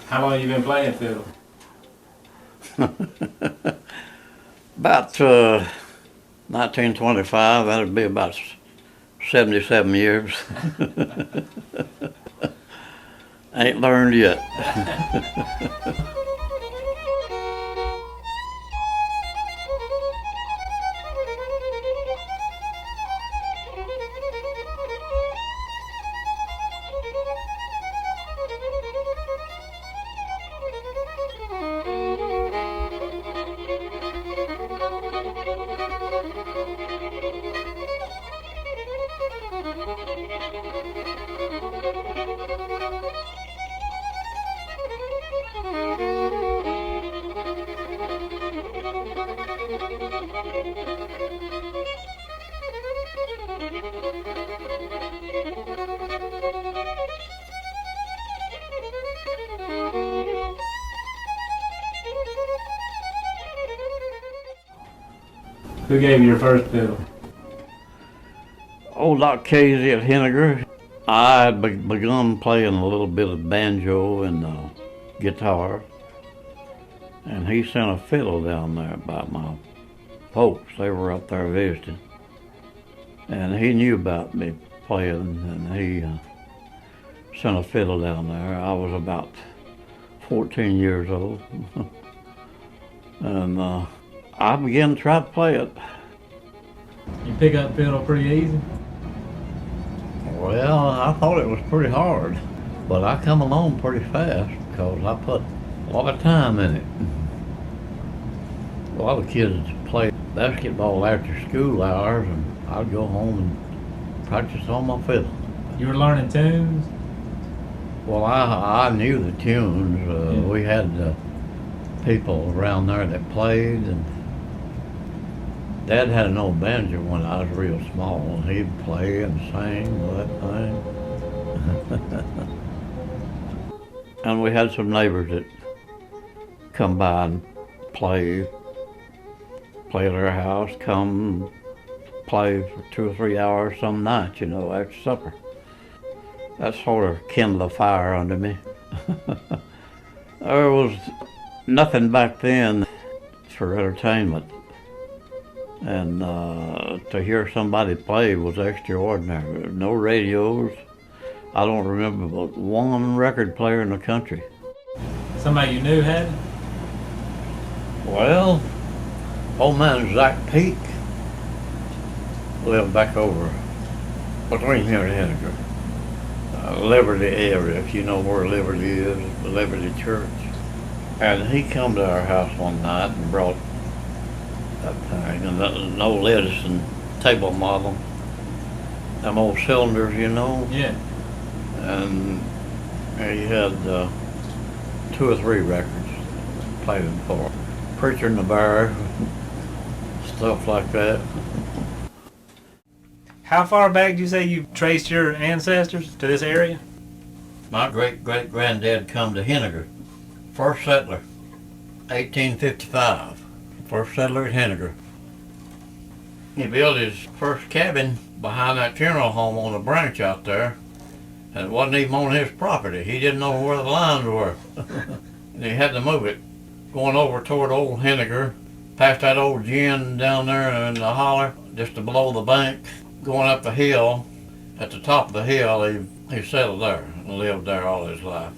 How long you been playing fiddle? About 1925, that'd be about 77 years. Ain't learned yet. Who gave you your first fiddle? Old Doc Casey at Henniger. I had begun playing a little bit of banjo and guitar, and he sent a fiddle down there by my folks. They were up there visiting, and he knew about me playing, and he sent a fiddle down there. I was about 14 years old, and I began to try to play it. You pick up fiddle pretty easy? Well, I thought it was pretty hard, but I come along pretty fast because I put a lot of time in it. A lot of kids play basketball after school hours, and I'd go home and practice on my fiddle. You were learning tunes? Well, I knew the tunes. Yeah. We had people around there that played, and Dad had an old banjo when I was real small, and he'd play and sing and that thing. And we had some neighbors that come by and play at our house, come play for 2 or 3 hours some nights, after supper. That sort of kindled a fire under me. There was nothing back then for entertainment, and to hear somebody play was extraordinary. No radios. I don't remember but one record player in the country. Somebody you knew had it? Well, old man Zach Peak lived back over between here and Henniger. Liberty area, if you know where Liberty is, the Liberty Church. And he come to our house one night and brought that thing, an old Edison table model, them old cylinders, Yeah. and he had 2 or 3 records, played them for Preacher in the Bar, stuff like that. How far back do you say you traced your ancestors to this area? My great-great-granddad come to Henniger, first settler, 1855, first settler at Henniger. He built his first cabin behind that funeral home on the branch out there, and it wasn't even on his property. He didn't know where the lines were. And he had to move it, going over toward old Henniger, past that old gin down there in the holler, just below the bank. Going up the hill, at the top of the hill, he settled there and lived there all his life.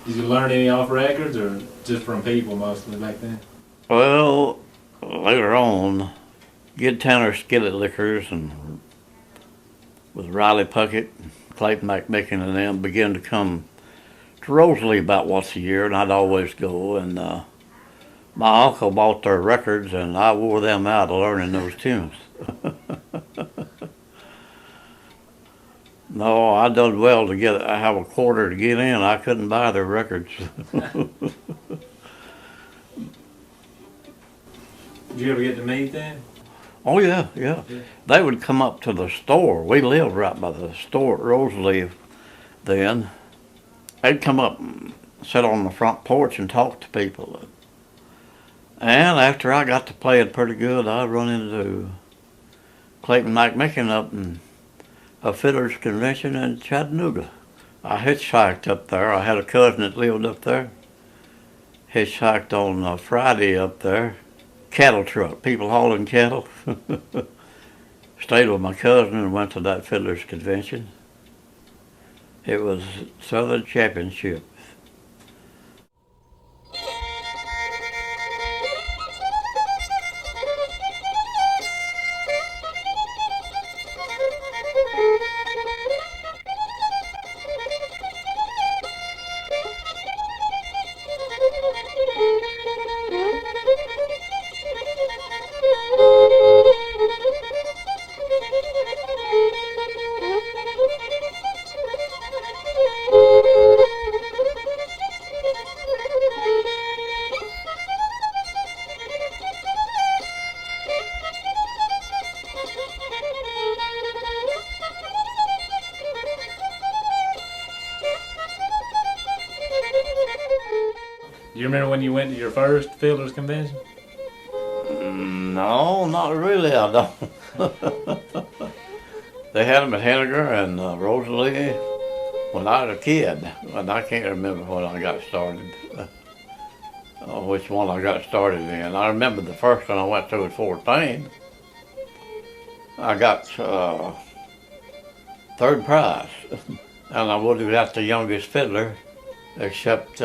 Did you learn any off records or just from people mostly back then? Well, later on, Gid Tanner Skillet Liquors and with Riley Puckett, Clayton McMicken and them began to come to Rosalie about once a year, and I'd always go. And my uncle bought their records, and I wore them out learning those tunes. No, I done well to get. I have a quarter to get in. I couldn't buy their records. Did you ever get to meet them? Oh yeah. They would come up to the store. We lived right by the store at Rosalie then. They'd come up and sit on the front porch and talk to people. And after I got to playing pretty good, I'd run into Clayton McMicken up in a fiddler's convention in Chattanooga. I hitchhiked up there. I had a cousin that lived up there. Hitchhiked on a Friday up there. Cattle truck, people hauling cattle. Stayed with my cousin and went to that fiddler's convention. It was Southern Championship. Do you remember when you went to your first fiddler's convention? No, not really, I don't. They had them at Henniger and Rosalie when I was a kid, and I can't remember when I got started, which one I got started in. I remember the first one I went to at Fort Payne. I got third prize, and I would have got the youngest fiddler, except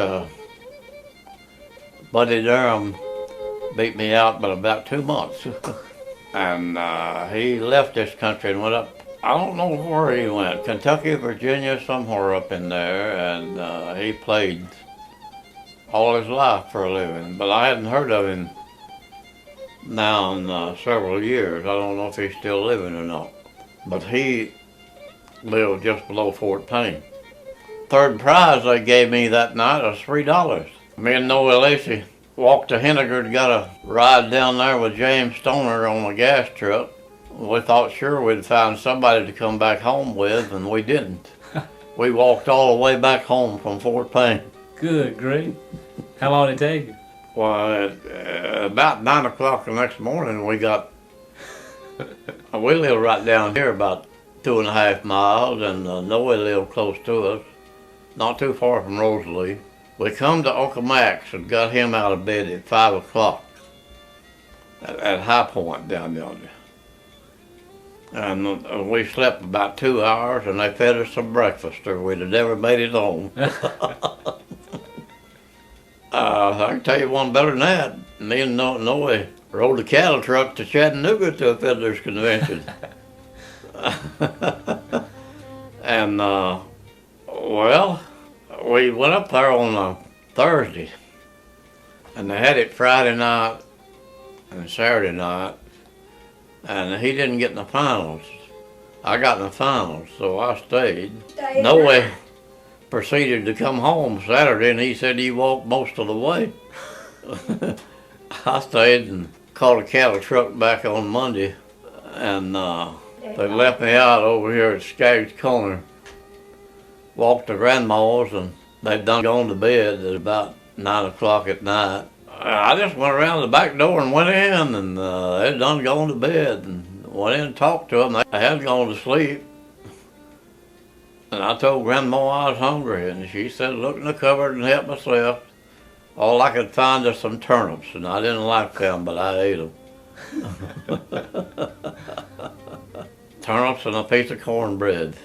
Buddy Durham beat me out by about 2 months. And he left this country and went up, I don't know where he went, Kentucky, Virginia, somewhere up in there, and he played all his life for a living. But I hadn't heard of him now in several years. I don't know if he's still living or not. But he lived just below Fort Payne. Third prize they gave me that night was $3. Me and Noah Lacey walked to Henniger and got a ride down there with James Stoner on a gas truck. We thought sure we'd find somebody to come back home with, and we didn't. We walked all the way back home from Fort Payne. Good grief. How long did it take you? Well, about 9 o'clock the next morning, we live right down here about 2.5 miles, and Noah lived close to us, not too far from Rosalie. We come to Uncle Mac's and got him out of bed at 5 o'clock at High Point down yonder. And we slept about 2 hours, and they fed us some breakfast, or we'd have never made it home. I can tell you one better than that. Me and Noe rode a cattle truck to Chattanooga to a fiddler's convention. And, well, we went up there on a Thursday, and they had it Friday night and Saturday night, and he didn't get in the finals. I got in the finals, so I stayed. Noe proceeded to come home Saturday, and he said he walked most of the way. I stayed and caught a cattle truck back on Monday, and they left me out over here at Skaggs Corner. walked to grandma's, and they'd done gone to bed at about 9 o'clock at night. I just went around the back door and went in, and they'd done gone to bed, and went in and talked to them. They hadn't gone to sleep. And I told Grandma I was hungry, and she said, look in the cupboard and help myself. All I could find was some turnips, and I didn't like them, but I ate them. Turnips and a piece of cornbread.